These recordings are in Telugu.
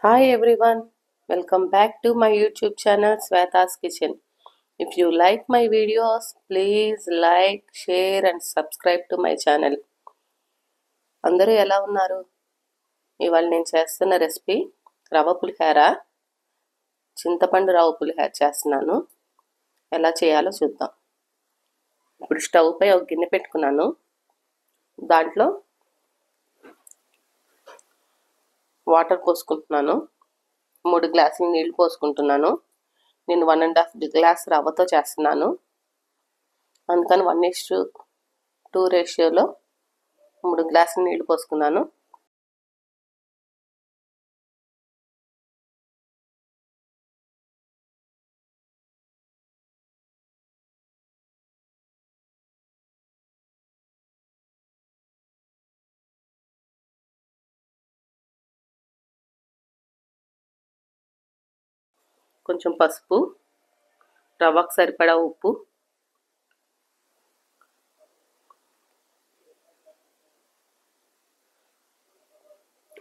Hi everyone, welcome back to my YouTube channel Sweta's Kitchen. If you like my videos, please like, share and subscribe to my channel. అందరూ ఎలా ఉన్నారు? ఇవాళ నేను చేస్తున్న రెసిపీ రవ్వ పులిహోర, చింతపండు రవ్వ పులిహోర చేస్తున్నాను. ఎలా చేయాలో చూద్దాం. ఇప్పుడు స్టవ్ పై ఒక గిన్నె పెట్టుకున్నాను. దాంట్లో వాటర్ పోసుకుంటున్నాను. 3 గ్లాసులు నీళ్లు పోసుకుంటున్నాను. నేను 1.5 గ్లాస్ రవ్వతో చేస్తున్నాను. అందుకని 1:2 రేషియోలో 3 గ్లాసులు నీళ్లు పోసుకున్నాను. కొంచెం పసుపు, రవ్వకు సరిపడా ఉప్పు,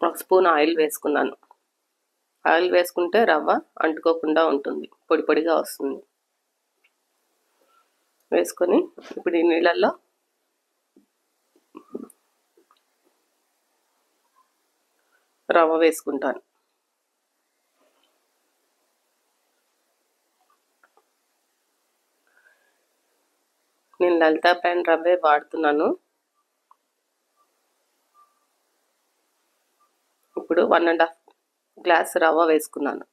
ఒక స్పూన్ ఆయిల్ వేసుకున్నాను. ఆయిల్ వేసుకుంటే రవ్వ అంటుకోకుండా ఉంటుంది, పొడి పొడిగా వస్తుంది. వేసుకొని ఇప్పుడు ఈ నీళ్ళల్లో రవ్వ వేసుకుంటాను. నేను లలితా బ్రాండ్ రవ్వే వాడుతున్నాను. ఇప్పుడు 1.5 గ్లాస్ రవ్వ వేసుకున్నాను.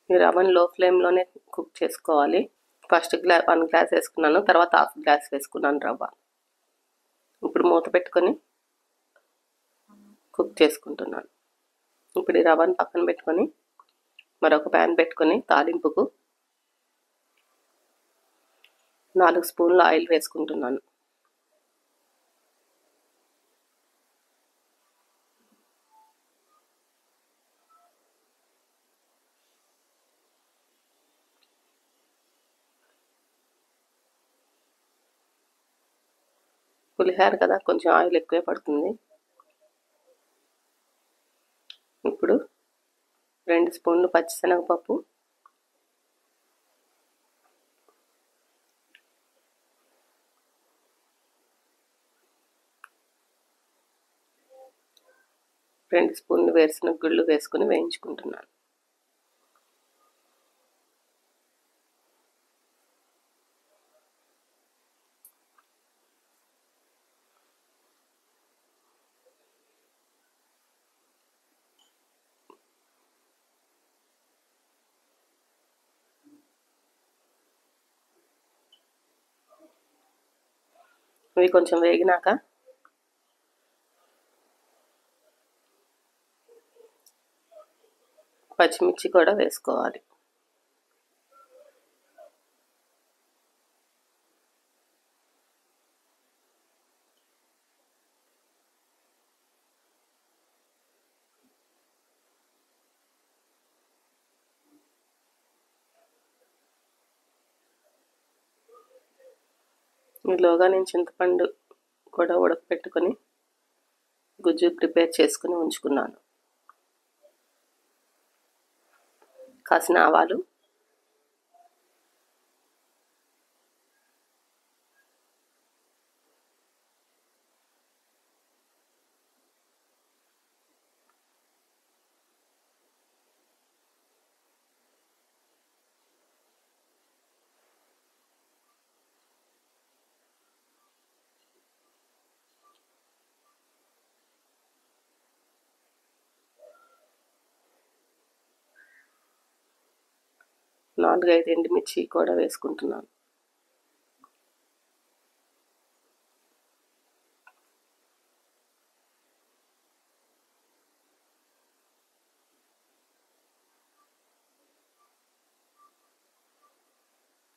ఈ రవ్వను లో ఫ్లేమ్లోనే కుక్ చేసుకోవాలి. ఫస్ట్ 1 గ్లాస్ వేసుకున్నాను, తర్వాత 1/2 గ్లాస్ వేసుకున్నాను రవ్వ. ఇప్పుడు మూత పెట్టుకొని కుక్ చేసుకుంటున్నాను. ఇప్పుడు ఈ రవ్వను పక్కన పెట్టుకొని మరొక ప్యాన్ పెట్టుకొని తాలింపుకు 4 స్పూన్ల ఆయిల్ వేసుకుంటున్నాను. పులిహోర కదా, కొంచెం ఆయిల్ ఎక్కువే పడుతుంది. ఇప్పుడు 2 స్పూన్లు పచ్చిశనగపప్పు, 2 స్పూన్లు వేరుశనగ గుళ్ళు వేసుకొని వేయించుకుంటున్నాను. ఇవి కొంచెం వేగినాక పచ్చిమిర్చి కూడా వేసుకోవాలి. ఈలోగా నేను చింతపండు కూడా ఉడకపెట్టుకొని గుజ్జు ప్రిపేర్ చేసుకుని ఉంచుకున్నాను. కాసిన ఆవాలు, నాలుగు 5 ఎండుమిర్చి కూడా వేసుకుంటున్నాను.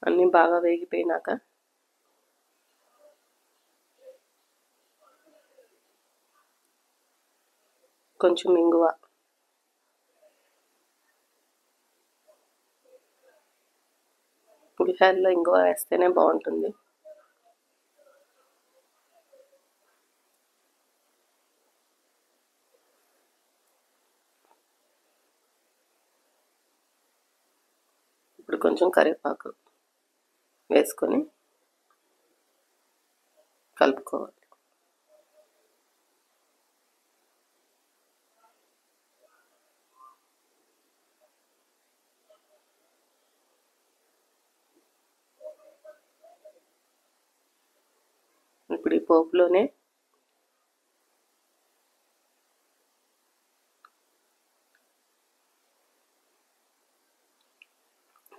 అన్నీ బాగా వేగిపోయినాక కొంచెం ఇంగువ, పులిహోరలో ఇంగువ వేస్తేనే బాగుంటుంది. ఇప్పుడు కొంచెం కరివేపాకు వేసుకొని కలుపుకోవాలి. ఇప్పుడు ఈ పోపులోనే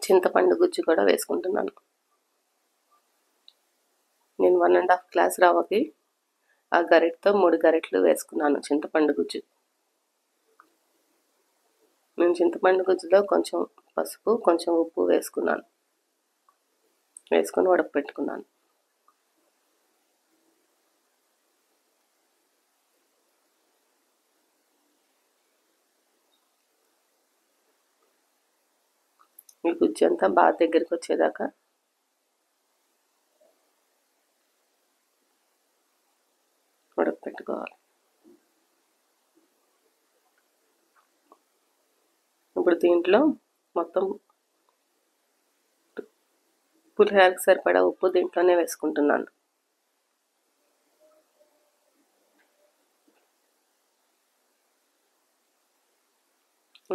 చింతపండు గుజ్జు కూడా వేసుకుంటున్నాను. నేను 1½ గ్లాస్ రవ్వకి ఆ గరిటతో 3 గరిటెలు వేసుకున్నాను చింతపండు గుజ్జు. నేను చింతపండు గుజ్జులో కొంచెం పసుపు, కొంచెం ఉప్పు వేసుకున్నాను. వేసుకొని ఉడకపెట్టుకున్నాను. ఈ గుజ్జు అంతా బాగా దగ్గరికి వచ్చేదాకా ఉడకపెట్టుకోవాలి. ఇప్పుడు దీంట్లో మొత్తం పులిహోరకి సరిపడా ఉప్పు దీంట్లోనే వేసుకుంటున్నాను.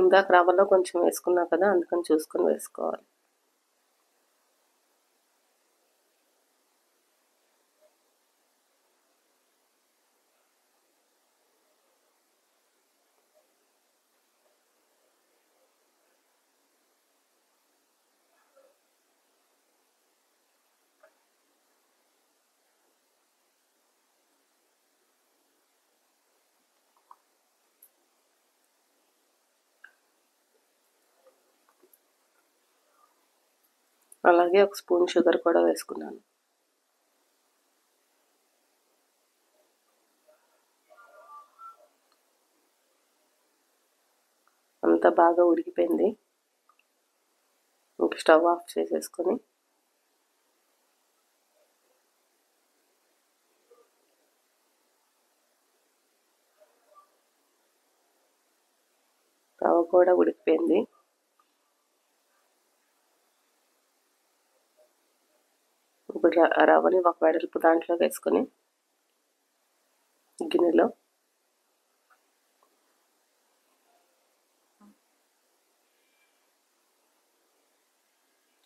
ఇందాక రవ్వలో కొంచెం వేసుకున్నా కదా, అందుకని చూసుకొని వేసుకోవాలి. అలాగే ఒక స్పూన్ షుగర్ కూడా వేసుకున్నాను. అంతా బాగా ఉడికిపోయింది. ఇంక స్టవ్ ఆఫ్ చేసేసుకొని రవ్వ కూడా ఉడికిపోయింది. ఇప్పుడు రవ్వని ఒక వెడల్పు దాంట్లో వేసుకొని గిన్నెలో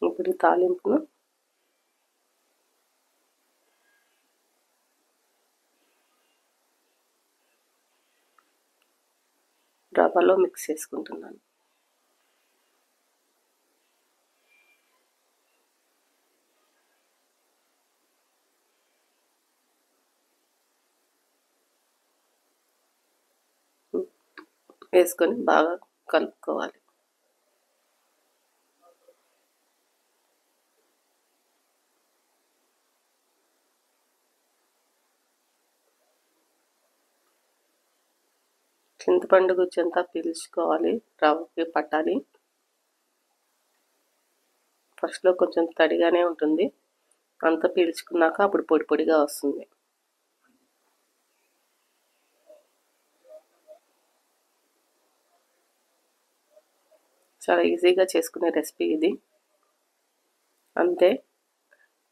ఇప్పుడు తాలింపును రవ్వలో మిక్స్ చేసుకుంటున్నాను. వేసుకొని బాగా కలుపుకోవాలి. చింతపండు గుజ్జంతా పీల్చుకోవాలి, రవ్వకి పట్టాలి. ఫస్ట్లో కొంచెం తడిగానే ఉంటుంది, అంతా పీల్చుకున్నాక అప్పుడు పొడి పొడిగా వస్తుంది. చాలా ఈజీగా చేసుకునే రెసిపీ ఇది. అంతే,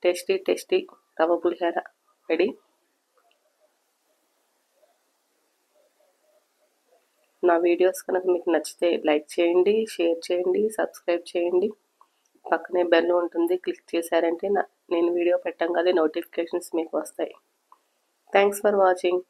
టేస్టీ టేస్టీ రవ్వ పులిహోర రెడీ. నా వీడియోస్ కనుక మీకు నచ్చితే లైక్ చేయండి, షేర్ చేయండి, సబ్స్క్రైబ్ చేయండి. పక్కనే బెల్ ఉంటుంది, క్లిక్ చేశారంటే నేను వీడియో పెట్టగానే నోటిఫికేషన్స్ మీకు వస్తాయి. Thanks for watching.